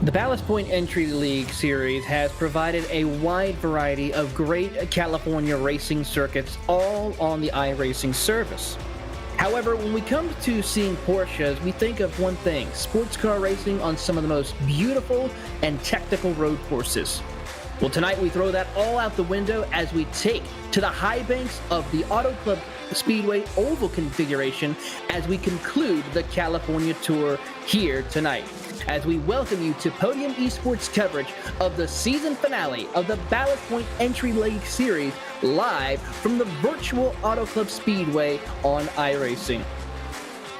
The Ballast Point Entry League Series has provided a wide variety of great California racing circuits, all on the iRacing service. However, when we come to seeing Porsches, we think of one thing: sports car racing on some of the most beautiful and technical road courses. Well, tonight we throw that all out the window as we take to the high banks of the Auto Club Speedway oval configuration as we conclude the California Tour here tonight, as we welcome you to Podium Esports coverage of the season finale of the Ballast Point Entry League Series, live from the virtual Auto Club Speedway on iRacing.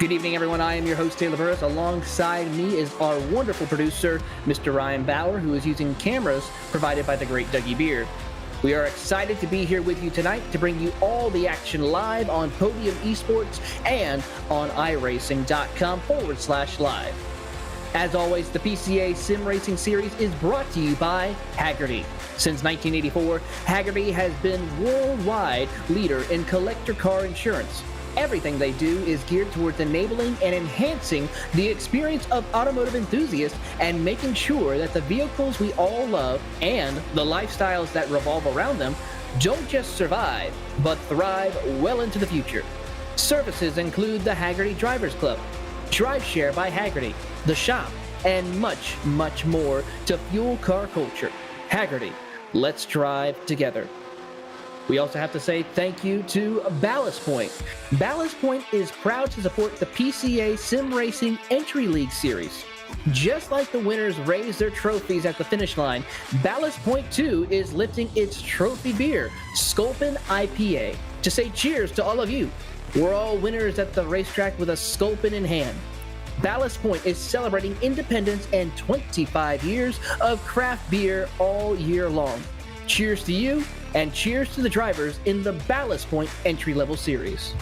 Good evening, everyone. I am your host, Taylor Burris. Alongside me is our wonderful producer, Mr. Ryan Bauer, who is using cameras provided by the great Dougie Beard. We are excited to be here with you tonight to bring you all the action live on Podium Esports and on iRacing.com/live. As always, the PCA Sim Racing Series is brought to you by Hagerty. Since 1984, Hagerty has been worldwide leader in collector car insurance. Everything they do is geared towards enabling and enhancing the experience of automotive enthusiasts and making sure that the vehicles we all love and the lifestyles that revolve around them don't just survive, but thrive well into the future. Services include the Hagerty Drivers Club, Drive Share by Hagerty, The Shop, and much, much more to fuel car culture. Hagerty, let's drive together. We also have to say thank you to Ballast Point. Ballast Point is proud to support the PCA Sim Racing Entry League Series. Just like the winners raise their trophies at the finish line, Ballast Point too is lifting its trophy beer, Sculpin IPA, to say cheers to all of you. We're all winners at the racetrack with a Sculpin in hand. Ballast Point is celebrating independence and 25 years of craft beer all year long. Cheers to you, and cheers to the drivers in the Ballast Point Entry-Level Series.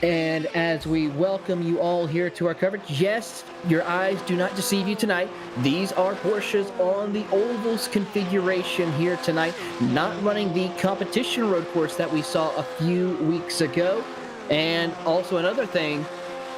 And as we welcome you all here to our coverage, yes, your eyes do not deceive you tonight. These are Porsches on the ovals configuration here tonight, not running the competition road course that we saw a few weeks ago. And also another thing,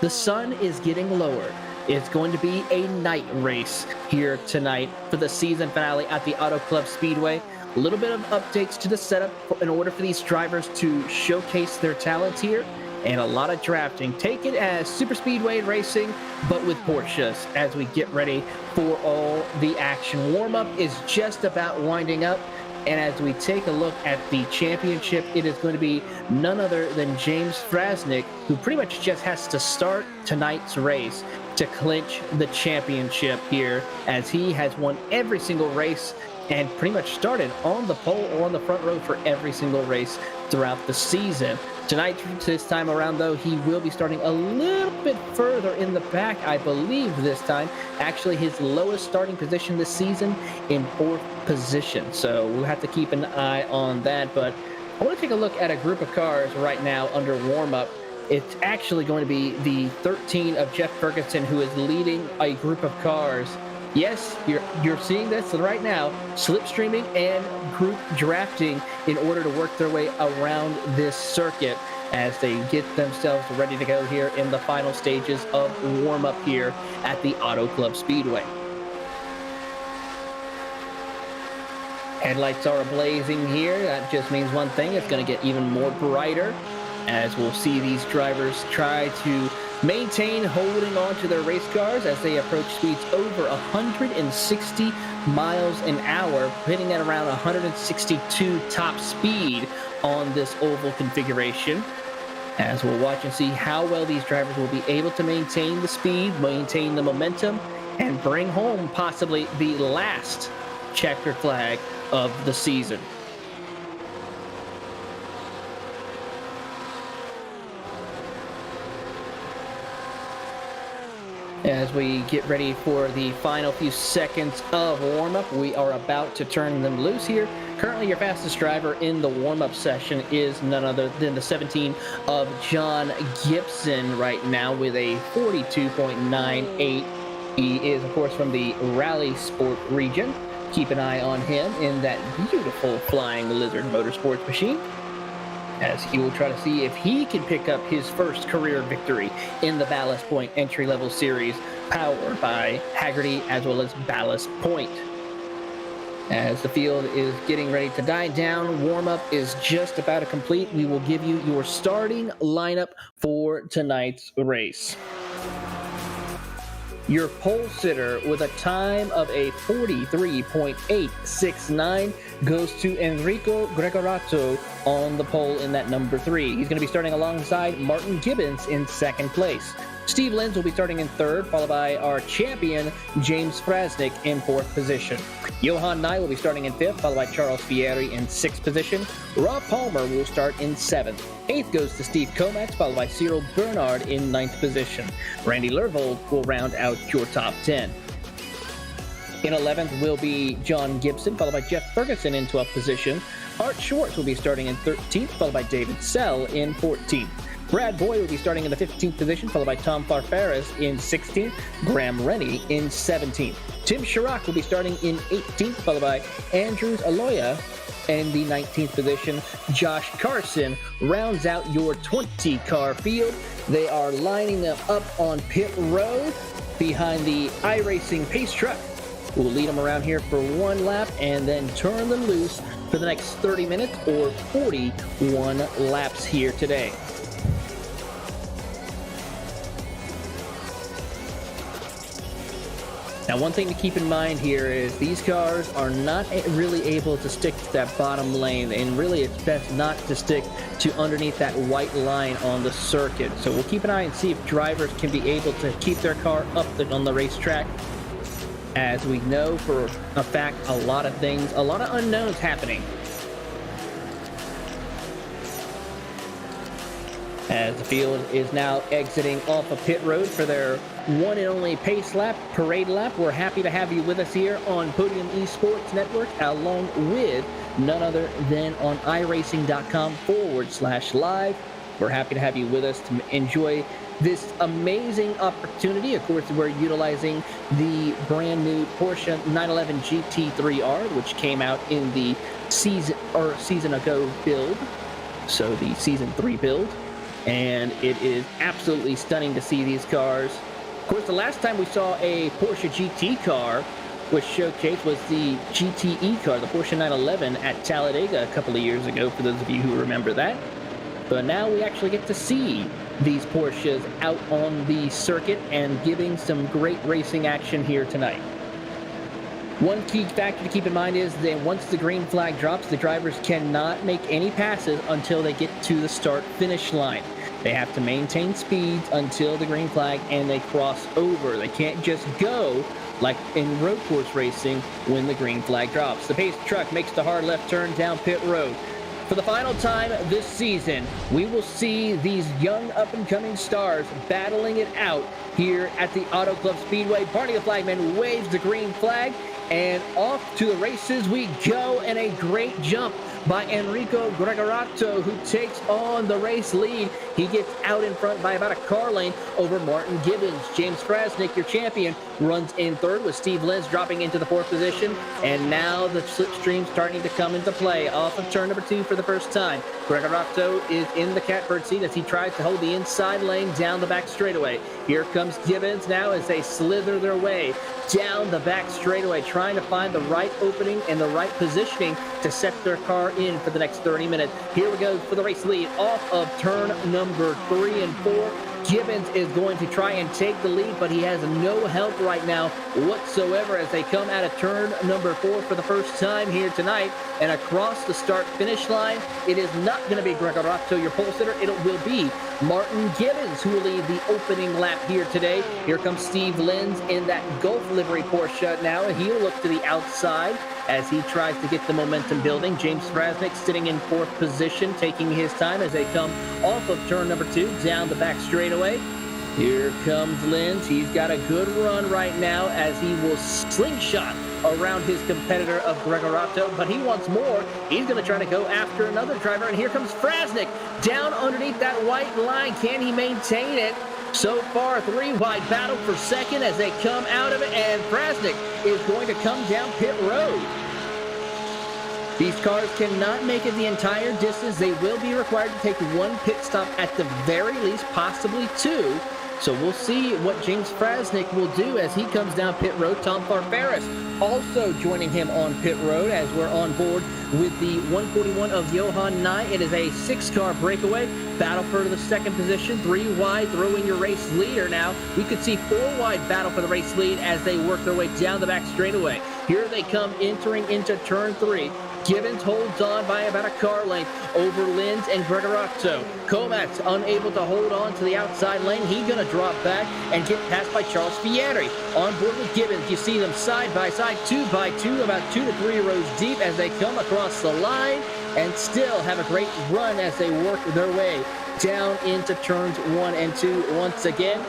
the sun is getting lower. It's going to be a night race here tonight for the season finale at the Auto Club Speedway. A little bit of updates to the setup in order for these drivers to showcase their talents here, and a lot of drafting. Take it as super speedway racing, but with Porsches as we get ready for all the action. Warm-up is just about winding up, and as we take a look at the championship, it is going to be none other than James Frasnick, who pretty much just has to start tonight's race to clinch the championship here, as he has won every single race and pretty much started on the pole or on the front row for every single race throughout the season. Tonight, this time around, though, he will be starting a little bit further in the back, I believe, this time. Actually, his lowest starting position this season in 4th position. So we'll have to keep an eye on that. But I want to take a look at a group of cars right now under warm-up. It's actually going to be the 13 of Jeff Ferguson, who is leading a group of cars. Yes, you're seeing this right now, slipstreaming and group drafting in order to work their way around this circuit as they get themselves ready to go here in the final stages of warm-up here at the Auto Club Speedway. Headlights are blazing here. That just means one thing. It's going to get even more brighter as we'll see these drivers try to maintain holding on to their race cars as they approach speeds over 160 miles an hour, hitting at around 162 top speed on this oval configuration. As we'll watch and see how well these drivers will be able to maintain the speed, maintain the momentum, and bring home possibly the last checkered flag of the season. As we get ready for the final few seconds of warm-up, we are about to turn them loose here. Currently, your fastest driver in the warm-up session is none other than the 17 of John Gibson right now with a 42.98. He is, of course, from the Rally Sport region. Keep an eye on him in that beautiful Flying Lizard Motorsports machine, as he will try to see if he can pick up his first career victory in the Ballast Point entry-level series, powered by Haggerty as well as Ballast Point. As the field is getting ready to die down, warm-up is just about to complete. We will give you your starting lineup for tonight's race. Your pole sitter with a time of a 43.869 goes to Enrico Gregorato on the pole in that number 3. He's going to be starting alongside Martin Gibbons in second place. Steve Lenz will be starting in third, followed by our champion, James Frasnick, in fourth position. Johan Nye will be starting in fifth, followed by Charles Fieri in sixth position. Rob Palmer will start in seventh. Eighth goes to Steve Komax, followed by Cyril Bernard in ninth position. Randy Lervold will round out your top 10. In 11th will be John Gibson, followed by Jeff Ferguson in 12th position. Art Schwartz will be starting in 13th, followed by David Sell in 14th. Brad Boyd will be starting in the 15th position, followed by Tom Farfaris in 16th, Graham Rennie in 17th. Tim Chirac will be starting in 18th, followed by Andrews Aloya in the 19th position. Josh Carson rounds out your 20-car field. They are lining them up on pit road behind the iRacing pace truck. We'll lead them around here for one lap and then turn them loose for the next 30 minutes or 41 laps here today. Now, one thing to keep in mind here is these cars are not really able to stick to that bottom lane, and really it's best not to stick to underneath that white line on the circuit. So we'll keep an eye and see if drivers can be able to keep their car up on the racetrack. As we know for a fact, a lot of unknowns happening. As the field is now exiting off of pit road for their one and only pace lap, parade lap. We're happy to have you with us here on Podium Esports Network, along with none other than on iRacing.com/live. We're happy to have you with us to enjoy this amazing opportunity. Of course, we're utilizing the brand new Porsche 911 GT3R, which came out in the season ago build, so the season 3 build. And it is absolutely stunning to see these cars. Of course, the last time we saw a Porsche GT car which showcased was the GTE car, the Porsche 911 at Talladega a couple of years ago, for those of you who remember that. But now we actually get to see these Porsches out on the circuit and giving some great racing action here tonight. One key factor to keep in mind is that once the green flag drops, the drivers cannot make any passes until they get to the start-finish line. They have to maintain speeds until the green flag and they cross over. They can't just go like in road course racing when the green flag drops. The pace truck makes the hard left turn down pit road. For the final time this season, we will see these young up-and-coming stars battling it out here at the Auto Club Speedway. Barney the Flagman waves the green flag, and off to the races we go, and a great jump by Enrico Gregorato, who takes on the race lead. He gets out in front by about a car length over Martin Gibbons. James Frasnick, your champion, runs in third, with Steve Lenz dropping into the fourth position. And now the slipstream starting to come into play off of turn number 2 for the first time. Gregorato is in the catbird seat as he tries to hold the inside lane down the back straightaway. Here comes Gibbons now as they slither their way down the back straightaway, trying to find the right opening and the right positioning to set their car in for the next 30 minutes. Here we go for the race lead off of turn number 3 and 4. Gibbons is going to try and take the lead, but he has no help right now whatsoever as they come out of turn number 4 for the first time here tonight. And across the start-finish line, it is not going to be Gregorato, your pole sitter. It will be Martin Gibbons who will lead the opening lap here today. Here comes Steve Lenz in that Gulf livery Porsche now, and he'll look to the outside as he tries to get the momentum building. James Frasnick sitting in 4th position, taking his time as they come off of turn number 2 down the back straightaway. Here comes Lenz. He's got a good run right now as he will slingshot around his competitor of Gregorato, but he wants more. He's going to try to go after another driver, and here comes Frasnick down underneath that white line. Can he maintain it? So far, 3-wide battle for second as they come out of it, and Frasnick is going to come down pit road. These cars cannot make it the entire distance. They will be required to take 1 pit stop at the very least, possibly 2. So we'll see what James Frasnick will do as he comes down pit road. Tom Farfaris also joining him on pit road as we're on board with the 141 of Johan Nye. It is a 6-car breakaway. Battle for the 2nd position. 3 wide. Throw in your race leader now. We could see 4 wide battle for the race lead as they work their way down the back straightaway. Here they come entering into turn 3. Gibbons holds on by about a car length over Lenz and Gregorato. Komax unable to hold on to the outside lane. He's going to drop back and get passed by Charles Fieri. On board with Gibbons, you see them side by side, 2 by 2, about 2 to 3 rows deep as they come across the line and still have a great run as they work their way down into turns 1 and 2 once again.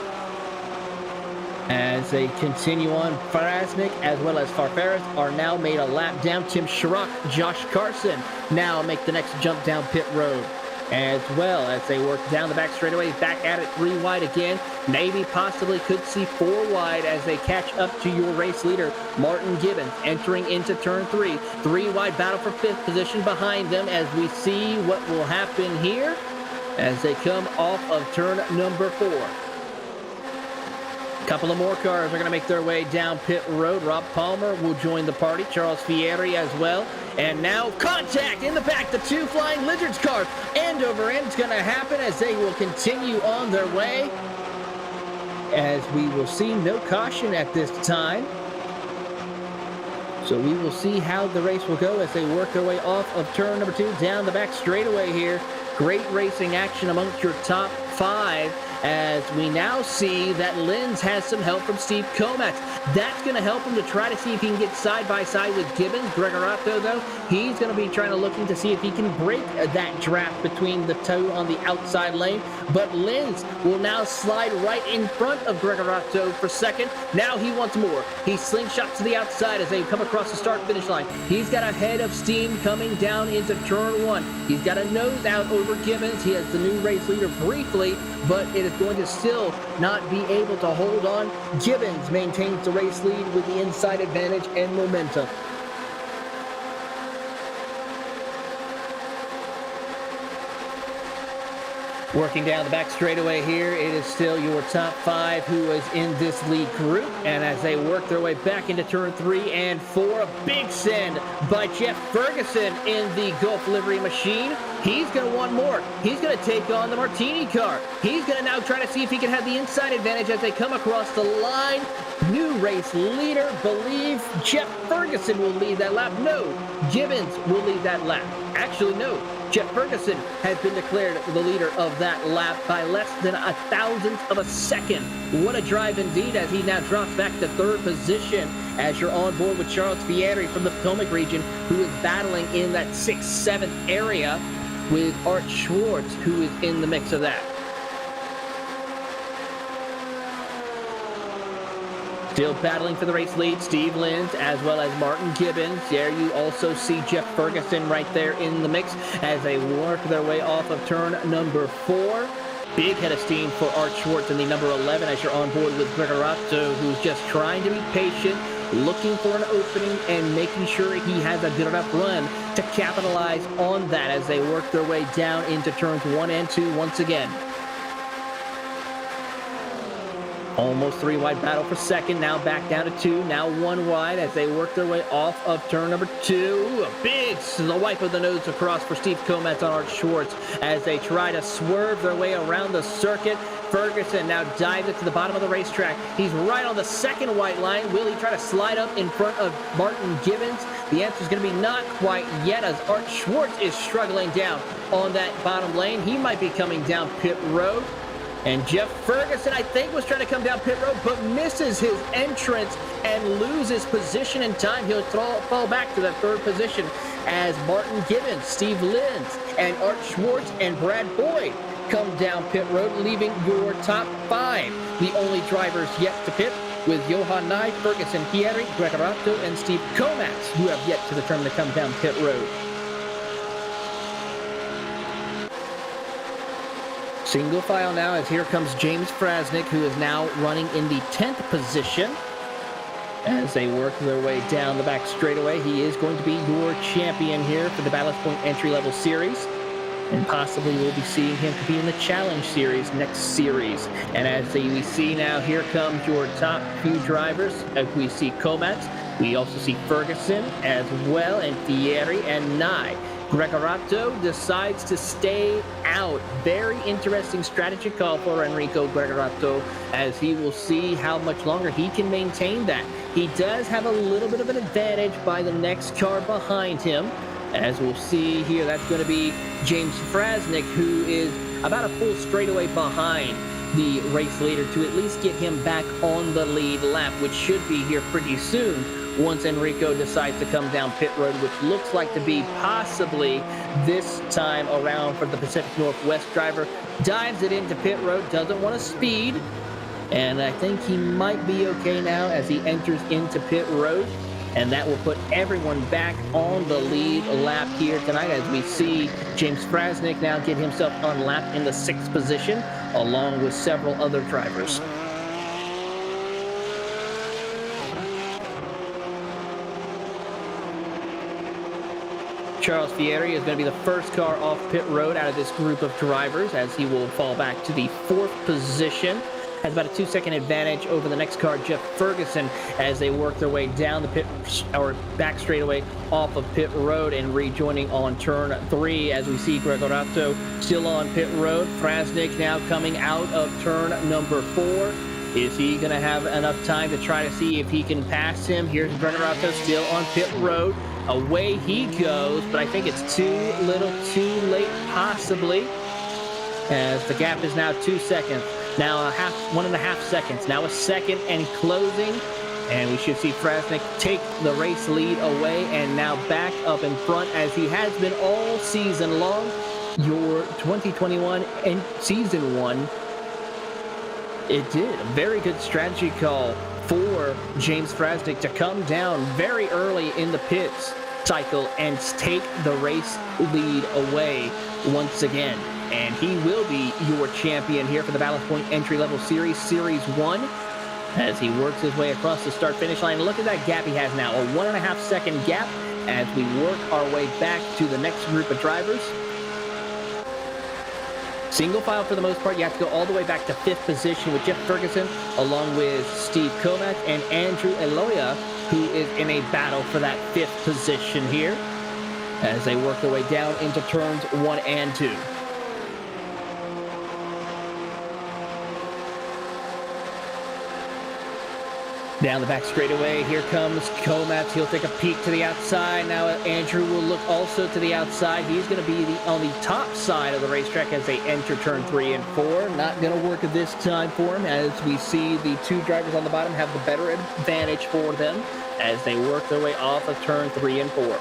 As they continue on, Frasnick as well as Farfaris are now made a lap down. Tim Schrock, Josh Carson now make the next jump down pit road. As well as they work down the back straightaway, back at it 3 wide again. Maybe possibly could see 4 wide as they catch up to your race leader, Martin Gibbons, entering into turn 3. 3 wide battle for 5th position behind them as we see what will happen here as they come off of turn number 4. Couple of more cars are going to make their way down pit road. Rob Palmer will join the party. Charles Fieri as well. And now contact in the back. The 2 Flying Lizards car end over end is going to happen as they will continue on their way. As we will see no caution at this time. So we will see how the race will go as they work their way off of turn number 2 down the back straightaway here. Great racing action amongst your top 5. As we now see that Lenz has some help from Steve Komax. That's going to help him to try to see if he can get side by side with Gibbons. Gregorato, though, he's going to be looking to see if he can break that draft between the 2 on the outside lane. But Lenz will now slide right in front of Gregorato for second. Now he wants more. He slingshots to the outside as they come across the start-finish line. He's got a head of steam coming down into turn 1. He's got a nose out over Gibbons. He has the new race leader briefly, but it is going to still not be able to hold on. Gibbons maintains the race lead with the inside advantage and momentum. Working down the back straightaway here, it is still your top 5 who is in this lead group. And as they work their way back into turn 3 and 4, a big send by Jeff Ferguson in the Gulf livery machine. He's going to want more. He's going to take on the Martini car. He's going to now try to see if he can have the inside advantage as they come across the line. New race leader, believe Jeff Ferguson will lead that lap. No, Gibbons will lead that lap. Actually, no. Jeff Ferguson has been declared the leader of that lap by less than 1,000th of a second. What a drive indeed as he now drops back to 3rd position as you're on board with Charles Fieri from the Potomac region, who is battling in that 6th, 7th area with Art Schwartz, who is in the mix of that. Still battling for the race lead, Steve Lenz as well as Martin Gibbons. There you also see Jeff Ferguson right there in the mix as they work their way off of turn number 4. Big head of steam for Art Schwartz in the number 11 as you're on board with Gregorato, who's just trying to be patient, looking for an opening and making sure he has a good enough run to capitalize on that as they work their way down into turns 1 and 2 once again. Almost three wide battle for second. Now back down to two. Now one wide as they work their way off of turn number two. Ooh, a big wipe of the nose across for Steve Kometz on Art Schwartz as they try to swerve their way around the circuit. Ferguson now dives it to the bottom of the racetrack. He's right on the second white line. Will he try to slide up in front of Martin Gibbons? The answer is going to be not quite yet, as Art Schwartz is struggling down on that bottom lane. He might be coming down pit road. And Jeff Ferguson, I think, was trying to come down pit road, but misses his entrance and loses position in time. He'll fall back to that third position as Martin Gibbons, Steve Linz, and Art Schwartz and Brad Boyd come down pit road, leaving your top five. The only drivers yet to pit with Johan Nye, Ferguson, Pieri, Gregorato, and Steve Kometz, who have yet to determine to come down pit road. Single file now as here comes James Frasnick, who is now running in the 10th position. As they work their way down the back straightaway, he is going to be your champion here for the Ballast Point entry-level series. And possibly we'll be seeing him compete in the Challenge Series next series. And as we see now, here comes your top few drivers. As we see Kometz, we also see Ferguson as well, and Fieri and Nye. Gregorato decides to stay out. Very interesting strategy call for Enrico Gregorato, as he will see how much longer he can maintain that. He does have a little bit of an advantage by the next car behind him. As we'll see here, that's going to be James Frasnick, who is about a full straightaway behind the race leader to at least get him back on the lead lap, which should be here pretty soon once Enrico decides to come down pit road, which looks like to be possibly this time around for the Pacific Northwest driver. Dives it into pit road, doesn't want to speed, and I think he might be okay now as he enters into pit road. And that will put everyone back on the lead lap here tonight, as we see James Frasnick now get himself on lap in the 6th position, along with several other drivers. Charles Fieri is going to be the first car off pit road out of this group of drivers, as he will fall back to the 4th position. Has about a 2-second advantage over the next car, Jeff Ferguson, as they work their way down the pit or back straightaway off of pit road and rejoining on turn 3, as we see Gregorato still on pit road. Frasnick now coming out of turn number 4. Is he going to have enough time to try to see if he can pass him? Here's Gregorato still on pit road. Away he goes, but I think it's too little too late possibly, as the gap is now 2 seconds. Now 1.5 seconds. Now a second and closing. And we should see Frasnick take the race lead away and now back up in front, as he has been all season long. Your 2021 and season 1. It did. A very good strategy call for James Frasnick to come down very early in the pits cycle and take the race lead away once again. And he will be your champion here for the Ballast Point entry-level series, Series 1, as he works his way across the start-finish line. Look at that gap he has now, a 1.5 second gap as we work our way back to the next group of drivers. Single file for the most part. You have to go all the way back to 5th position with Jeff Ferguson, along with Steve Kometz and Andrew Eloya, who is in a battle for that 5th position here, as they work their way down into turns 1 and 2. Down the back straightaway, here comes Kometz. He'll take a peek to the outside. Now Andrew will look also to the outside. He's going to be on the top side of the racetrack as they enter turn 3 and 4. Not going to work this time for him, as we see the 2 drivers on the bottom have the better advantage for them as they work their way off of turn 3 and 4.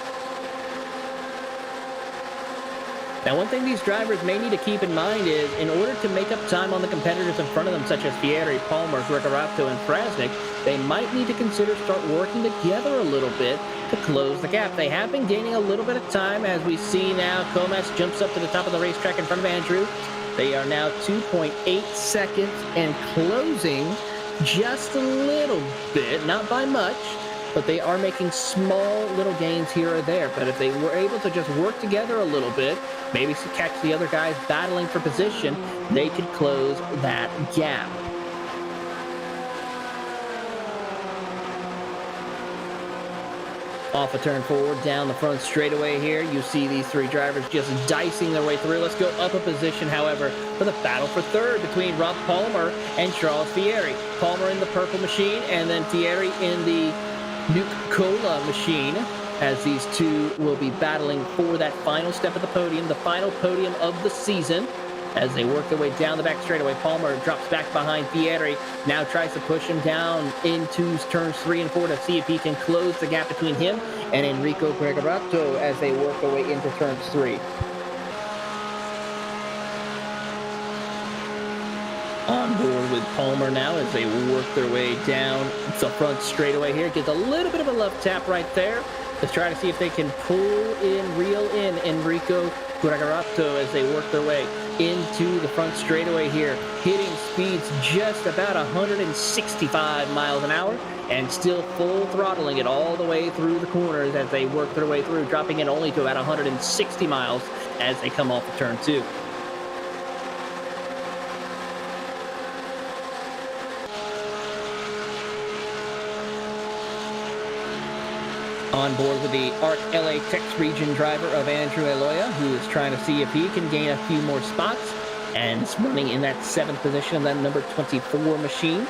Now, one thing these drivers may need to keep in mind is, in order to make up time on the competitors in front of them, such as Fieri, Palmer, Gregorato, and Frasnick, they might need to consider start working together a little bit to close the gap. They have been gaining a little bit of time, as we see now Kometz jumps up to the top of the racetrack in front of Andrew. They are now 2.8 seconds and closing just a little bit, not by much, but they are making small little gains here or there. But if they were able to just work together a little bit, maybe catch the other guys battling for position, they could close that gap. Off a turn forward, down the front straightaway here. You see these three drivers just dicing their way through. Let's go up a position, however, for the battle for third between Rob Palmer and Charles Fieri. Palmer in the purple machine, and then Fieri in the Nuke Cola machine, as these two will be battling for that final step of the podium, the final podium of the season. As they work their way down the back straightaway, Palmer drops back behind Fieri, now tries to push him down into turns 3 and 4 to see if he can close the gap between him and Enrico Gregorato as they work their way into turns 3. On board with Palmer now as they work their way down the front straightaway here. Gets a little bit of a left tap right there. Let's try to see if they can reel in Enrico Gregorato as they work their way into the front straightaway here, hitting speeds just about 165 miles an hour and still full throttling it all the way through the corners as they work their way through, dropping it only to about 160 miles as they come off of turn 2. On board with the ARC LA Tex region driver of Andrew Eloya, who is trying to see if he can gain a few more spots, and is running in that 7th position of that number 24 machine.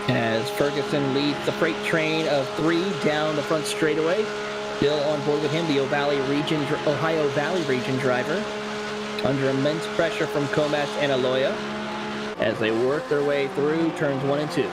As Ferguson leads the freight train of 3 down the front straightaway. Still on board with him, the Ohio Valley region driver, under immense pressure from Comas and Eloya as they work their way through turns 1 and 2.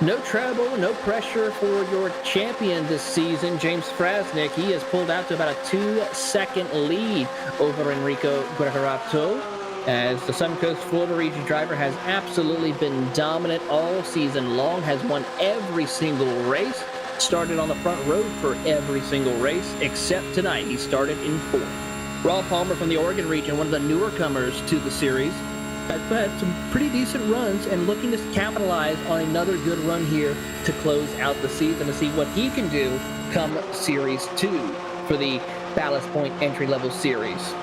No trouble, no pressure for your champion this season, James Frasnick. He has pulled out to about a 2-second lead over Enrico Gregorato, as the Suncoast Florida region driver has absolutely been dominant all season long, has won every single race, started on the front row for every single race, except tonight. He started in 4th. Rob Palmer from the Oregon region, one of the newer comers to the series, has had some pretty decent runs and looking to capitalize on another good run here to close out the season to see what he can do come Series 2 for the Ballast Point entry-level series.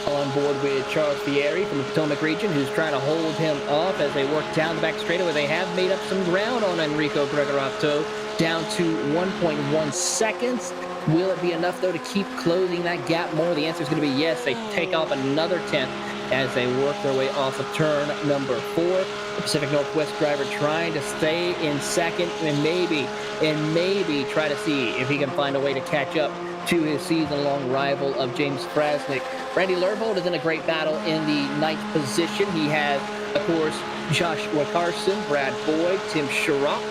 On board with Charles Fieri from the Potomac region, who's trying to hold him off as they work down the back straightaway. They have made up some ground on Enrico Gregorato, down to 1.1 seconds. Will it be enough, though, to keep closing that gap more? The answer is going to be yes. They take off another 10th as they work their way off of turn number 4. The Pacific Northwest driver trying to stay in second and maybe try to see if he can find a way to catch up to his season-long rival of James Frasnick. Randy Lervold is in a great battle in the 9th position. He has, of course, Joshua Carson, Brad Boyd, Tim Sherrock,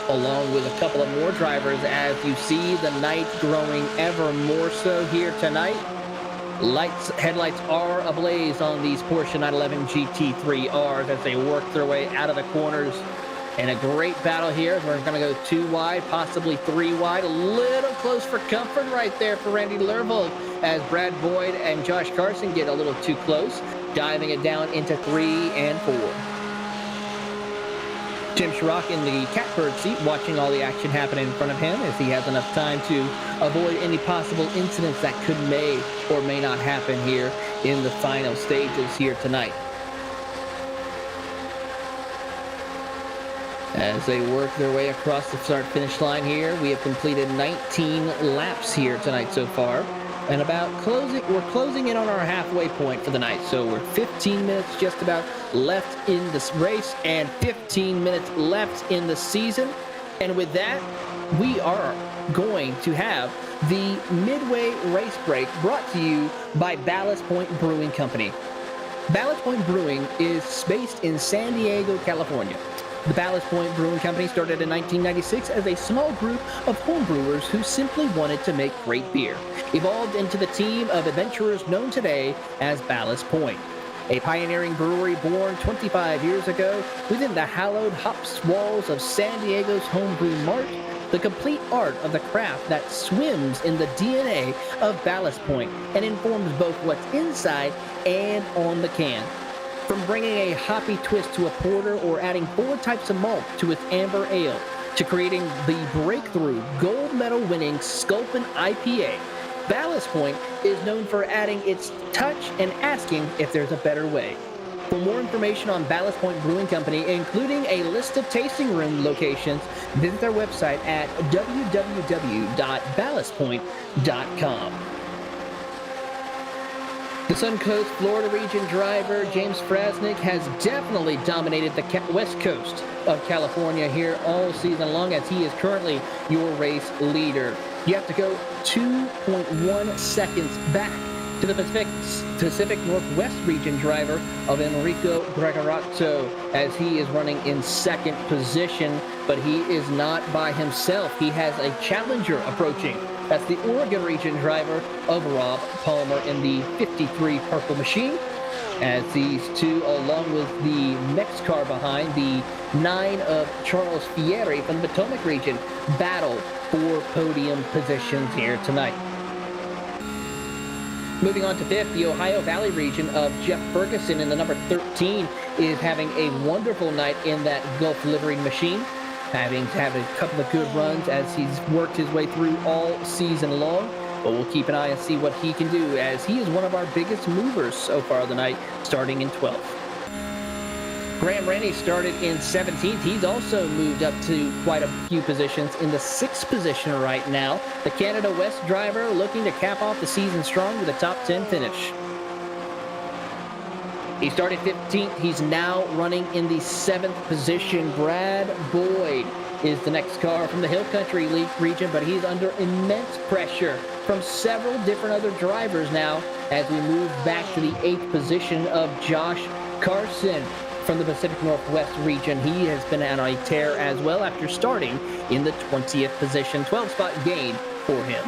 along with a couple of more drivers as you see the night growing ever more so here tonight. Headlights are ablaze on these Porsche 911 GT3Rs as they work their way out of the corners. And a great battle here. We're going to go 2 wide, possibly 3 wide. A little close for comfort right there for Randy Lervold as Brad Boyd and Josh Carson get a little too close, diving it down into 3 and 4. Tim Sherrock in the catbird seat, watching all the action happen in front of him as he has enough time to avoid any possible incidents that may or may not happen here in the final stages here tonight. As they work their way across the start-finish line here, we have completed 19 laps here tonight so far. And we're closing in on our halfway point for the night. So we're 15 minutes just about left in this race and 15 minutes left in the season. And with that, we are going to have the midway race break brought to you by Ballast Point Brewing Company. Ballast Point Brewing is based in San Diego, California. The Ballast Point Brewing Company started in 1996 as a small group of homebrewers who simply wanted to make great beer, evolved into the team of adventurers known today as Ballast Point. A pioneering brewery born 25 years ago within the hallowed hops walls of San Diego's homebrew Mart, the complete art of the craft that swims in the DNA of Ballast Point and informs both what's inside and on the can. From bringing a hoppy twist to a porter or adding 4 types of malt to its amber ale, to creating the breakthrough gold medal winning Sculpin IPA, Ballast Point is known for adding its touch and asking if there's a better way. For more information on Ballast Point Brewing Company, including a list of tasting room locations, visit their website at www.ballastpoint.com. The Suncoast Florida region driver James Frasnick has definitely dominated the west coast of California here all season long, as he is currently your race leader. You have to go 2.1 seconds back to the Pacific Northwest region driver of Enrico Gregorato, as he is running in second position, but he is not by himself. He has a challenger approaching. That's the Oregon region driver of Rob Palmer in the 53 Purple Machine, as these two, along with the next car behind, the 9 of Charles Fieri from the Potomac region, battle for podium positions here tonight. Moving on to fifth, the Ohio Valley region of Jeff Ferguson in the number 13 is having a wonderful night in that Gulf Livery Machine, having had a couple of good runs as he's worked his way through all season long. But we'll keep an eye and see what he can do, as he is one of our biggest movers so far of the night, starting in 12th. Graham Rennie started in 17th. He's also moved up to quite a few positions in the 6th position right now. The Canada West driver looking to cap off the season strong with a top 10 finish. He started 15th. He's now running in the 7th position. Brad Boyd is the next car from the Hill Country League region, but he's under immense pressure from several different other drivers now as we move back to the 8th position of Josh Carson from the Pacific Northwest region. He has been on a tear as well after starting in the 20th position. 12-spot gain for him.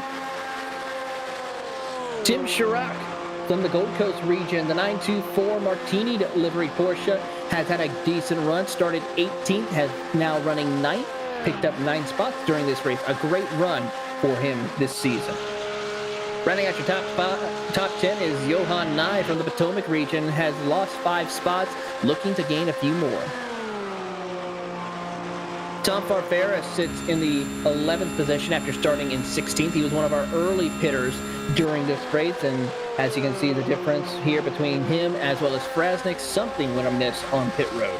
Tim Chirac from the Gold Coast region, the 924 Martini livery Porsche, has had a decent run. Started 18th, has now running 9th, picked up 9 spots during this race. A great run for him this season. Rounding out your top 10 is Johan Nye from the Potomac region, has lost 5 spots, looking to gain a few more. Tom Farfara sits in the 11th position after starting in 16th. He was one of our early pitters during this race, and as you can see the difference here between him as well as Frasnick, something went amiss on pit road.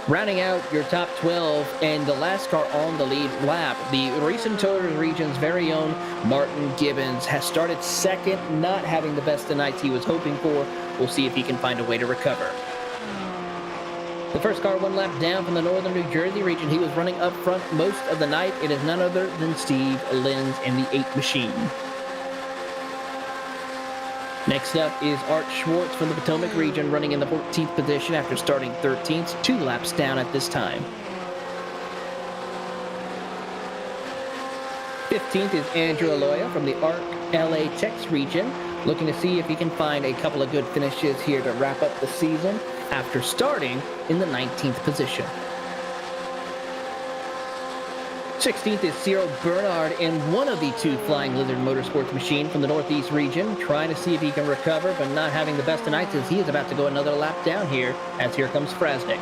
Rounding out your top 12 and the last car on the lead lap, the recent Toyota region's very own Martin Gibbons has started second, not having the best of nights he was hoping for. We'll see if he can find a way to recover. The first car one lap down from the northern New Jersey region. He was running up front most of the night. It is none other than Steve Lenz in the 8 machine. Next up is Art Schwartz from the Potomac region, running in the 14th position after starting 13th, 2 laps down at this time. 15th is Andrew Aloya from the ARC LA Tex region, looking to see if he can find a couple of good finishes here to wrap up the season after starting in the 19th position. 16th is Cyril Bernard in one of the 2 Flying Lizard Motorsports machine from the Northeast region, trying to see if he can recover, but not having the best of nights as he is about to go another lap down here, as here comes Frasnick.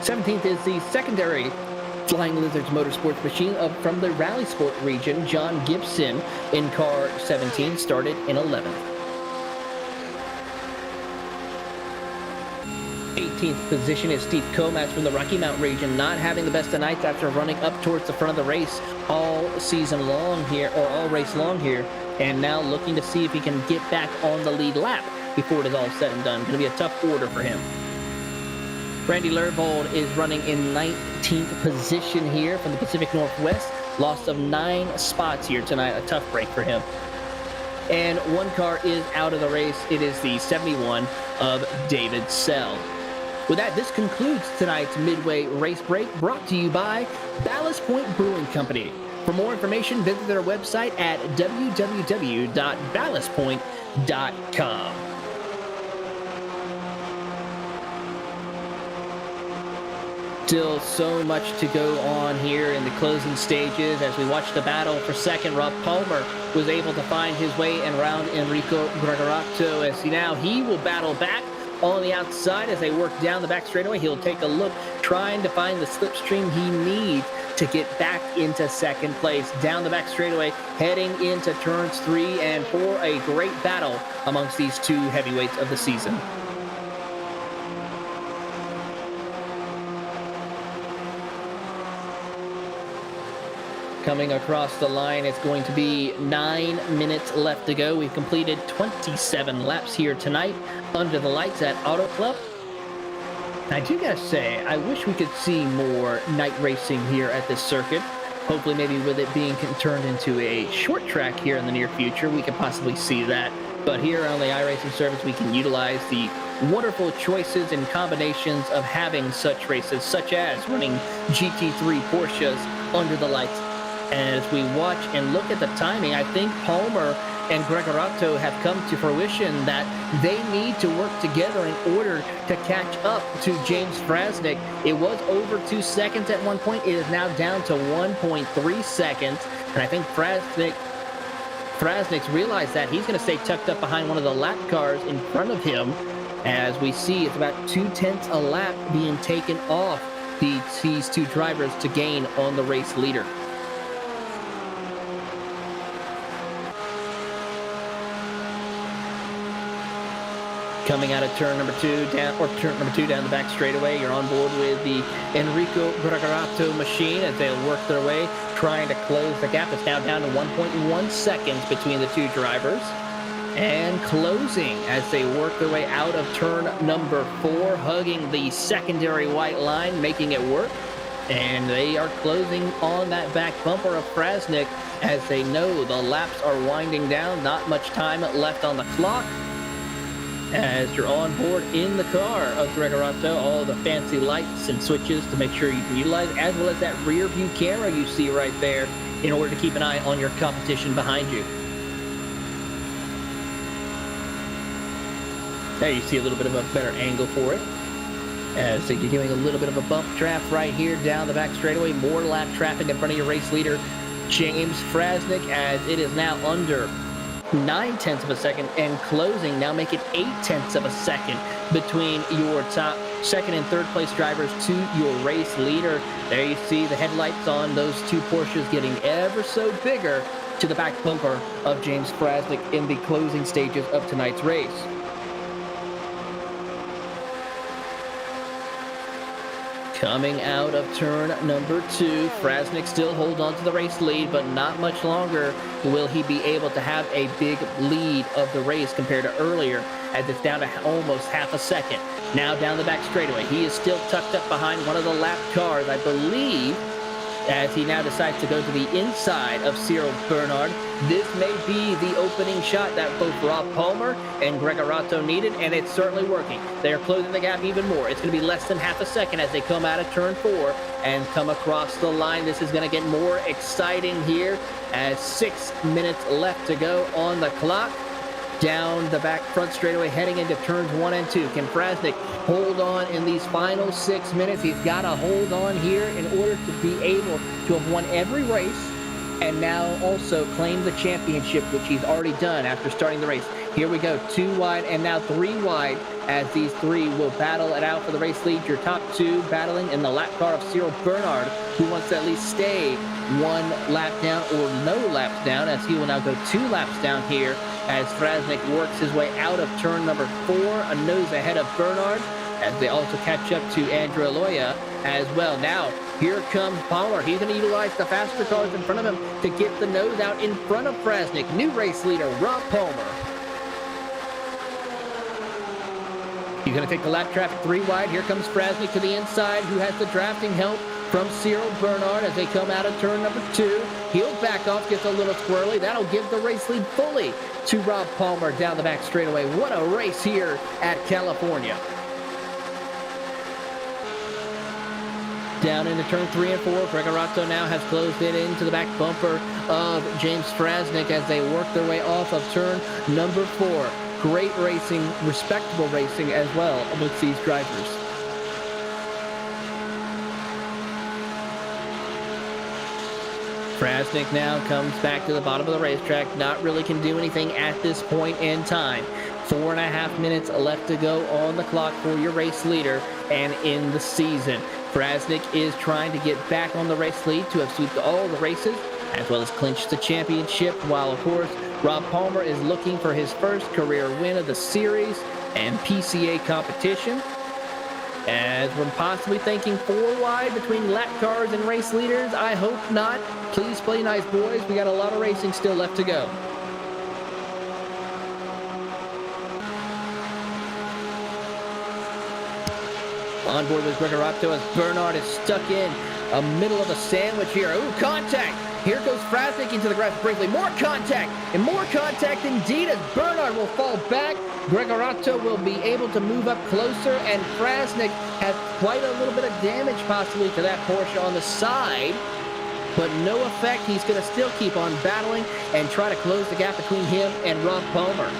17th is the secondary Flying Lizards Motorsports machine from the Rally Sport region. John Gibson in car 17 started in 11th. 18th position is Steve Comas from the Rocky Mount region, not having the best of nights after running up towards the front of the race all season long here, or all race long here, and now looking to see if he can get back on the lead lap before it is all said and done. Going to be a tough order for him. Randy Lervold is running in 19th position here from the Pacific Northwest. Loss of 9 spots here tonight. A tough break for him. And one car is out of the race. It is the 71 of David Sell. With that, this concludes tonight's Midway Race Break, brought to you by Ballast Point Brewing Company. For more information, visit their website at www.ballastpoint.com. Still so much to go on here in the closing stages as we watch the battle for second. Rob Palmer was able to find his way and round Enrico Gregorato as he will battle back on the outside as they work down the back straightaway. He'll take a look, trying to find the slipstream he needs to get back into second place. Down the back straightaway, heading into turns 3 and 4. A great battle amongst these two heavyweights of the season. Coming across the line, it's going to be 9 minutes left to go. We've completed 27 laps here tonight under the lights at Auto Club. I do gotta say, I wish we could see more night racing here at this circuit. Hopefully, maybe with it being turned into a short track here in the near future, we could possibly see that. But here on the iRacing service, we can utilize the wonderful choices and combinations of having such races, such as running GT3 Porsches under the lights. As we watch and look at the timing, I think Palmer and Gregorato have come to fruition that they need to work together in order to catch up to James Frasnick. It was over 2 seconds at one point. It is now down to 1.3 seconds. And I think Frasnick's realized that he's going to stay tucked up behind one of the lap cars in front of him. As we see, it's about 0.2 a lap being taken off these two drivers to gain on the race leader. Coming out of turn number 2 down the back straightaway, you're on board with the Enrico Gregorato machine as they'll work their way, trying to close the gap. It's now down to 1.1 seconds between the two drivers. And closing as they work their way out of turn number 4, hugging the secondary white line, making it work. And they are closing on that back bumper of Frasnick as they know the laps are winding down. Not much time left on the clock. As you're on board in the car of Gregorato, all the fancy lights and switches to make sure you can utilize, as well as that rear view camera you see right there in order to keep an eye on your competition behind you. There you see a little bit of a better angle for it. As you're giving a little bit of a bump draft right here down the back straightaway. More lap traffic in front of your race leader, James Frasnick, as it is now under 0.9 of a second, and closing now make it 0.8 of a second between your top second and third place drivers to your race leader. There you see the headlights on those two Porsches getting ever so bigger to the back bumper of James Frasnick in the closing stages of tonight's race. Coming out of turn number 2, Frasnick still holds on to the race lead, but not much longer will he be able to have a big lead of the race compared to earlier, as it's down to almost half a second. Now down the back straightaway, he is still tucked up behind one of the lap cars, I believe, as he now decides to go to the inside of Cyril Bernard. This may be the opening shot that both Rob Palmer and Gregorato needed, and it's certainly working. They are closing the gap even more. It's going to be less than half a second as they come out of turn 4 and come across the line. This is going to get more exciting here as 6 minutes left to go on the clock. Down the back front straightaway, heading into turns 1 and 2. Can Frasnick hold on in these final 6 minutes? He's got to hold on here in order to be able to have won every race and now also claim the championship, which he's already done after starting the race. Here we go, 2 wide and now 3 wide as these 3 will battle it out for the race lead. Your top 2 battling in the lap car of Cyril Bernard, who wants to at least stay 1 lap down or no laps down, as he will now go 2 laps down here as Frasnick works his way out of turn number 4, a nose ahead of Bernard, as they also catch up to Andrew Aloya as well. Now, here comes Palmer. He's going to utilize the faster cars in front of him to get the nose out in front of Frasnick. New race leader, Rob Palmer. He's going to take the lap traffic 3 wide. Here comes Frasnick to the inside, who has the drafting help from Cyril Bernard as they come out of turn number 2. He'll back off, gets a little squirrely. That'll give the race lead fully to Rob Palmer down the back straightaway. What a race here at California. Down into turn 3 and 4, Gregorato now has closed it into the back bumper of James Frasnick as they work their way off of turn number 4. Great racing, respectable racing as well amongst these drivers. Frasnick now comes back to the bottom of the racetrack, not really can do anything at this point in time. 4.5 minutes left to go on the clock for your race leader and in the season. Frasnick is trying to get back on the race lead to have swept all the races, as well as clinch the championship, while of course Rob Palmer is looking for his first career win of the series and PCA competition. As we're possibly thinking 4 wide between lap cars and race leaders, I hope not. Please play nice, boys. We got a lot of racing still left to go. On board with Gregorato as Bernard is stuck in the middle of a sandwich here. Ooh, contact! Here goes Frasnick into the grass briefly. More contact! And more contact indeed as Bernard will fall back. Gregorato will be able to move up closer, and Frasnick has quite a little bit of damage possibly to that Porsche on the side. But no effect. He's going to still keep on battling and try to close the gap between him and Rob Palmer.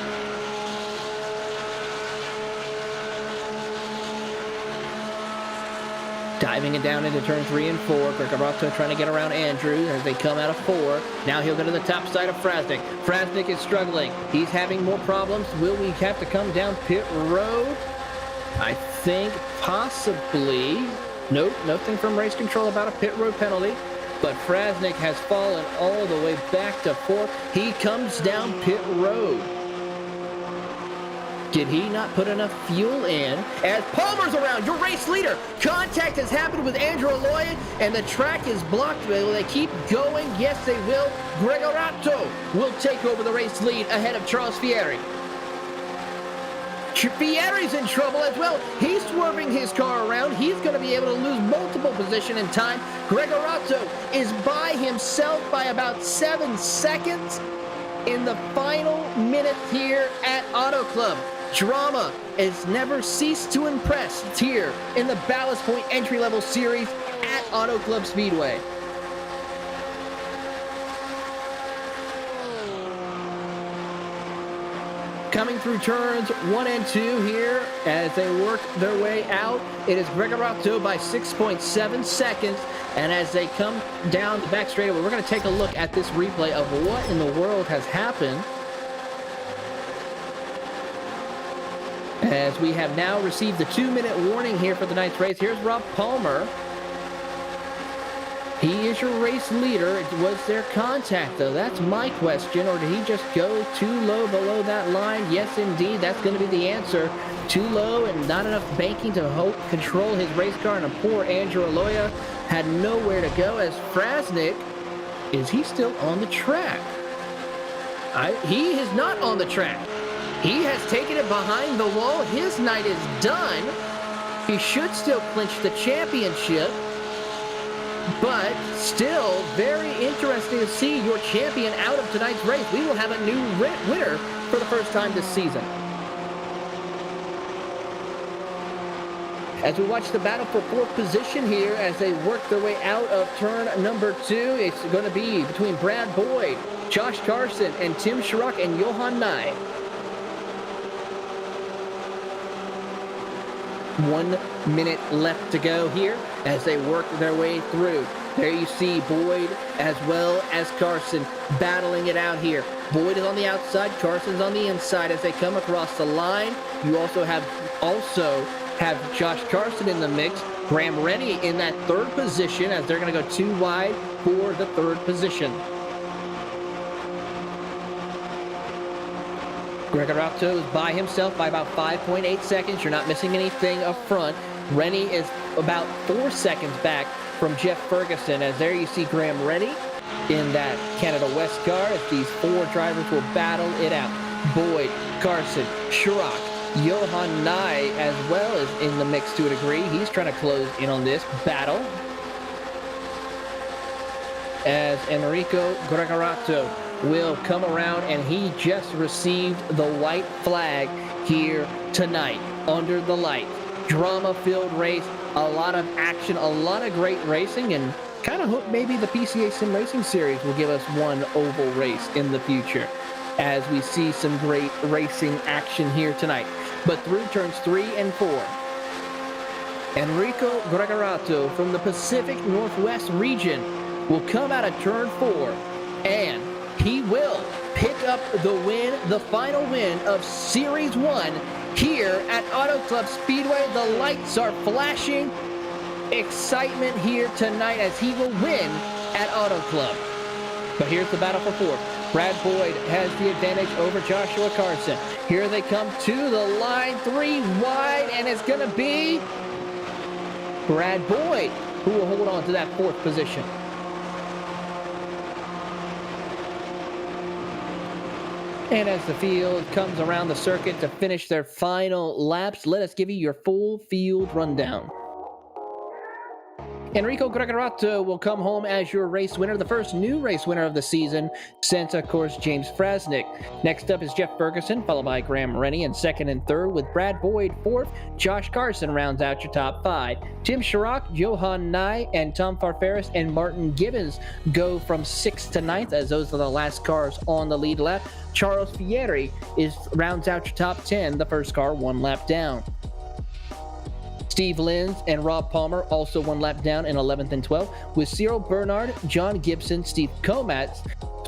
Diving it down into turn 3 and 4. Gregorato trying to get around Andrews as they come out of 4. Now he'll go to the top side of Frasnick. Frasnick is struggling. He's having more problems. Will we have to come down pit road? I think possibly. Nope, nothing from race control about a pit road penalty. But Frasnick has fallen all the way back to 4. He comes down pit road. Did he not put enough fuel in? As Palmer's around, your race leader. Contact has happened with Andrew Lloyd, and the track is blocked. Will they keep going? Yes, they will. Gregorato will take over the race lead ahead of Charles Fieri. Fieri's in trouble as well. He's swerving his car around. He's going to be able to lose multiple position in time. Gregorato is by himself by about 7 seconds in the final minute here at Auto Club. Drama has never ceased to impress here in the Ballast Point entry-level series at Auto Club Speedway. Coming through turns 1 and 2 here as they work their way out. It is Gregorato by 6.7 seconds. And as they come down the back straightaway, we're going to take a look at this replay of what in the world has happened. As we have now received the 2-minute warning here for the ninth race. Here's Rob Palmer. He is your race leader. Was there contact, though? That's my question. Or did he just go too low below that line? Yes, indeed. That's going to be the answer. Too low and not enough banking to control his race car. And a poor Andrew Aloya had nowhere to go as Frasnick. Is he still on the track? He is not on the track. He has taken it behind the wall. His night is done. He should still clinch the championship. But still, very interesting to see your champion out of tonight's race. We will have a new winner for the first time this season. As we watch the battle for 4th position here as they work their way out of turn number 2, it's going to be between Brad Boyd, Josh Carson, and Tim Schrock and Johan Nye. 1 minute left to go here as they work their way through. There you see Boyd as well as Carson battling it out here. Boyd is on the outside, Carson's on the inside as they come across the line. You also have Josh Carson in the mix. Graham Rennie in that 3rd position as they're going to go 2 wide for the 3rd position. Gregorato is by himself by about 5.8 seconds. You're not missing anything up front. Rennie is about 4 seconds back from Jeff Ferguson as there you see Graham Rennie in that Canada West car as these 4 drivers will battle it out. Boyd, Carson, Schrock, Johan Nye as well as in the mix to a degree. He's trying to close in on this battle as Enrico Gregorato will come around, and he just received the white flag here tonight under the light. Drama-filled race, a lot of action, a lot of great racing, and kind of hope maybe the PCA Sim Racing Series will give us one oval race in the future as we see some great racing action here tonight. But through turns 3 and 4, Enrico Gregorato from the Pacific Northwest region will come out of turn 4, and he will pick up the win, the final win of Series 1 here at Auto Club Speedway. The lights are flashing. Excitement here tonight as he will win at Auto Club. But here's the battle for 4th. Brad Boyd has the advantage over Joshua Carson. Here they come to the line, 3 wide, and it's going to be Brad Boyd who will hold on to that 4th position. And as the field comes around the circuit to finish their final laps, let us give you your full field rundown. Enrico Gregorato will come home as your race winner, the first new race winner of the season since, of course, James Frasnick. Next up is Jeff Ferguson, followed by Graham Rennie in 2nd and 3rd, with Brad Boyd 4th. Josh Carson rounds out your top 5. Tim Chirac, Johan Nye, and Tom Farfaris and Martin Gibbons go from 6th to 9th, as those are the last cars on the lead lap. Charles Fieri rounds out your top 10, the first car 1 lap down. Steve Lenz and Rob Palmer also 1 lap down in 11th and 12th, with Cyril Bernard, John Gibson, Steve Komatz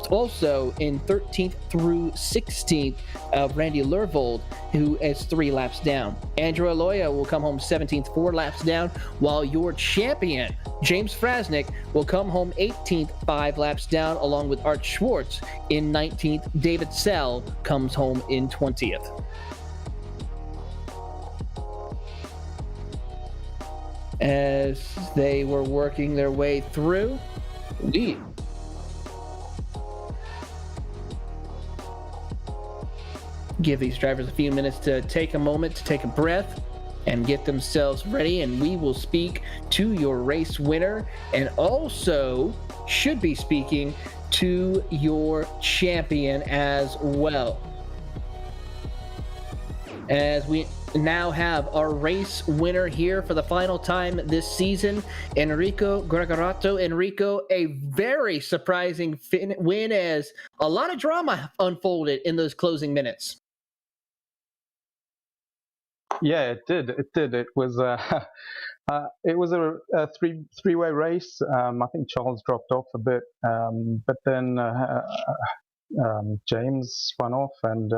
also in 13th through 16th of Randy Lervold, who is 3 laps down. Andrew Aloya will come home 17th, 4 laps down, while your champion, James Frasnick, will come home 18th, 5 laps down, along with Art Schwartz in 19th. David Sell comes home in 20th. As they were working their way through, we give these drivers a few minutes to take a moment to take a breath and get themselves ready, and we will speak to your race winner and also should be speaking to your champion as well. As we now have our race winner here for the final time this season, Enrico Gregorato. Enrico, a very surprising win as a lot of drama unfolded in those closing minutes. Yeah, it did. It was it was a three-way race. I think Charles dropped off a bit, but then James spun off, and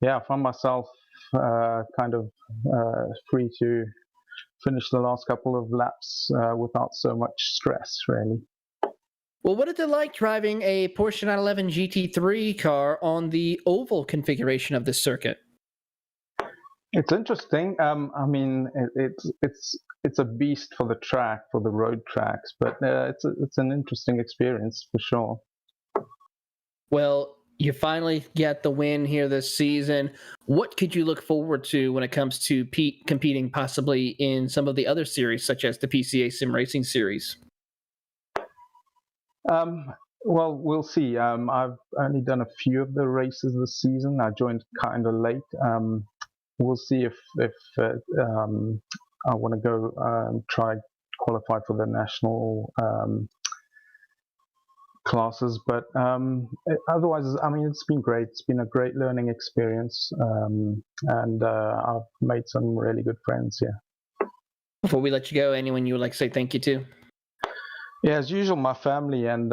I found myself kind of free to finish the last couple of laps without so much stress, really. Well, what is it like driving a Porsche 911 GT3 car on the oval configuration of this circuit? It's interesting. I mean, it's a beast for the track, for the road tracks, but it's an interesting experience for sure. Well, you finally get the win here this season. What could you look forward to when it comes to competing possibly in some of the other series, such as the PCA Sim Racing Series? Well, we'll see. I've only done a few of the races this season. I joined kind of late. We'll see if I want to go try qualify for the national classes, but otherwise, I mean, it's been great. It's been a great learning experience, and I've made some really good friends here. Before we let you go, anyone you would like to say thank you to? Yeah, as usual, my family and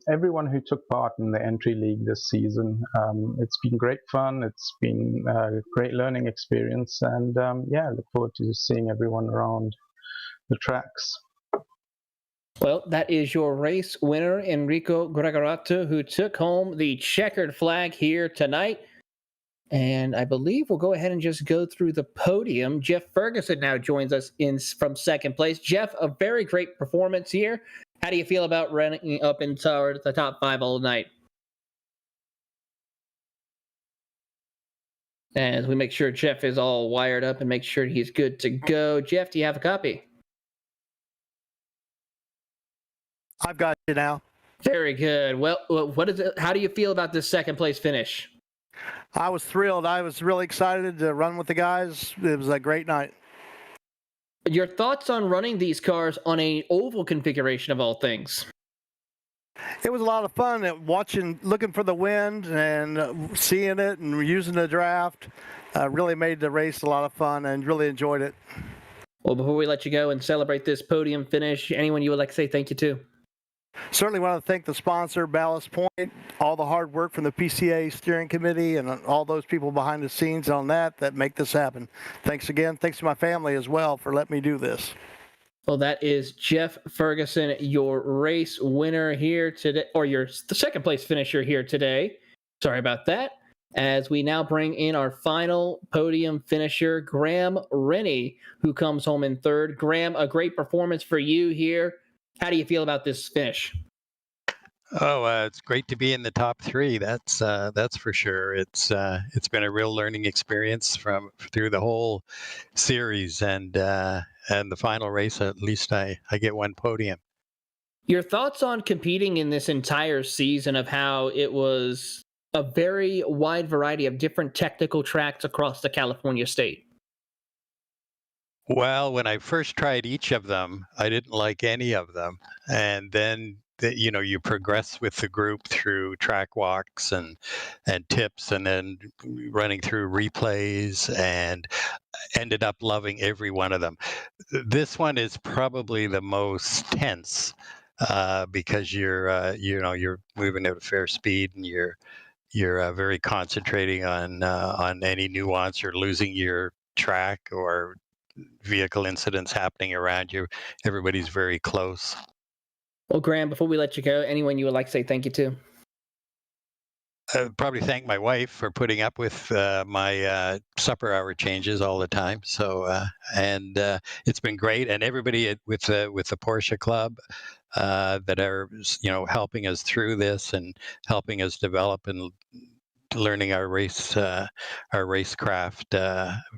everyone who took part in the entry league this season. It's been great fun. It's been a great learning experience, and I look forward to seeing everyone around the tracks. Well, that is your race winner, Enrico Gregorato, who took home the checkered flag here tonight. And I believe we'll go ahead and just go through the podium. Jeff Ferguson now joins us from second place. Jeff, a very great performance here. How do you feel about running up into the top 5 all night? As we make sure Jeff is all wired up and make sure he's good to go. Jeff, do you have a copy? I've got you now. Very good. Well, what is it? How do you feel about this second place finish? I was thrilled. I was really excited to run with the guys. It was a great night. Your thoughts on running these cars on an oval configuration of all things? It was a lot of fun looking for the wind and seeing it and using the draft. Really made the race a lot of fun and really enjoyed it. Well, before we let you go and celebrate this podium finish, anyone you would like to say thank you to? Certainly want to thank the sponsor, Ballast Point, all the hard work from the PCA steering committee and all those people behind the scenes on that make this happen. Thanks again. Thanks to my family as well for letting me do this. Well, that is Jeff Ferguson, your race winner here today, or the second place finisher here today. Sorry about that. As we now bring in our final podium finisher, Graham Rennie, who comes home in third. Graham, a great performance for you here. How do you feel about this finish? Oh, it's great to be in the top three. That's for sure. It's been a real learning experience through the whole series, and the final race. At least I get one podium. Your thoughts on competing in this entire season, of how it was a very wide variety of different technical tracks across the California state? Well, when I first tried each of them, I didn't like any of them, and then you progress with the group through track walks and tips, and then running through replays, and ended up loving every one of them. This one is probably the most tense because you're moving at a fair speed, and you're very concentrating on any nuance or losing your track or vehicle incidents happening around you. Everybody's very close. Well, Graham, before we let you go, anyone you would like to say thank you to? I'd probably thank my wife for putting up with my supper hour changes all the time. So, and it's been great, and everybody with the Porsche Club that are helping us through this and helping us develop and learning our racecraft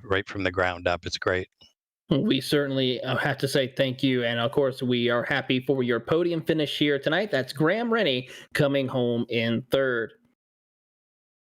right from the ground up. It's great. We certainly have to say thank you. And of course, we are happy for your podium finish here tonight. That's Graham Rennie coming home in third.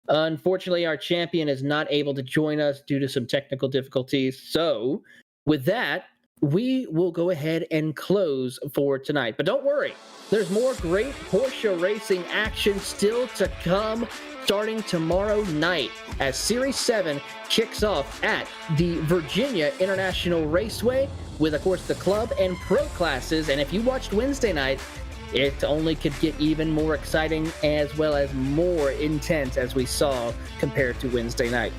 Unfortunately, our champion is not able to join us due to some technical difficulties. So with that, we will go ahead and close for tonight. But don't worry, there's more great Porsche racing action still to come, starting tomorrow night as Series 7 kicks off at the Virginia International Raceway with, of course, the club and pro classes. And if you watched Wednesday night, it only could get even more exciting as well as more intense as we saw compared to Wednesday night.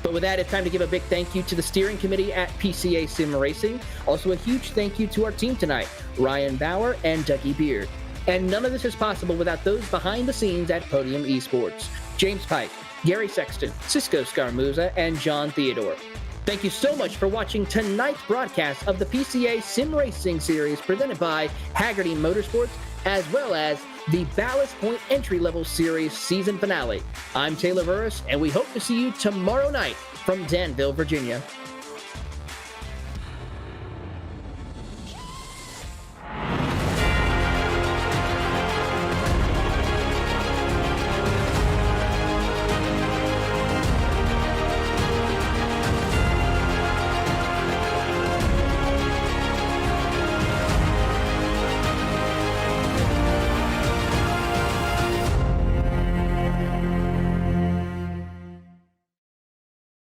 But with that, it's time to give a big thank you to the steering committee at PCA Sim Racing. Also, a huge thank you to our team tonight, Ryan Bauer and Dougie Beard. And none of this is possible without those behind the scenes at Podium Esports: James Pike, Gary Sexton, Cisco Scarmuzza, and John Theodore. Thank you so much for watching tonight's broadcast of the PCA Sim Racing Series presented by Haggerty Motorsports, as well as the Ballast Point Entry-Level Series season finale. I'm Taylor Burris, and we hope to see you tomorrow night from Danville, Virginia.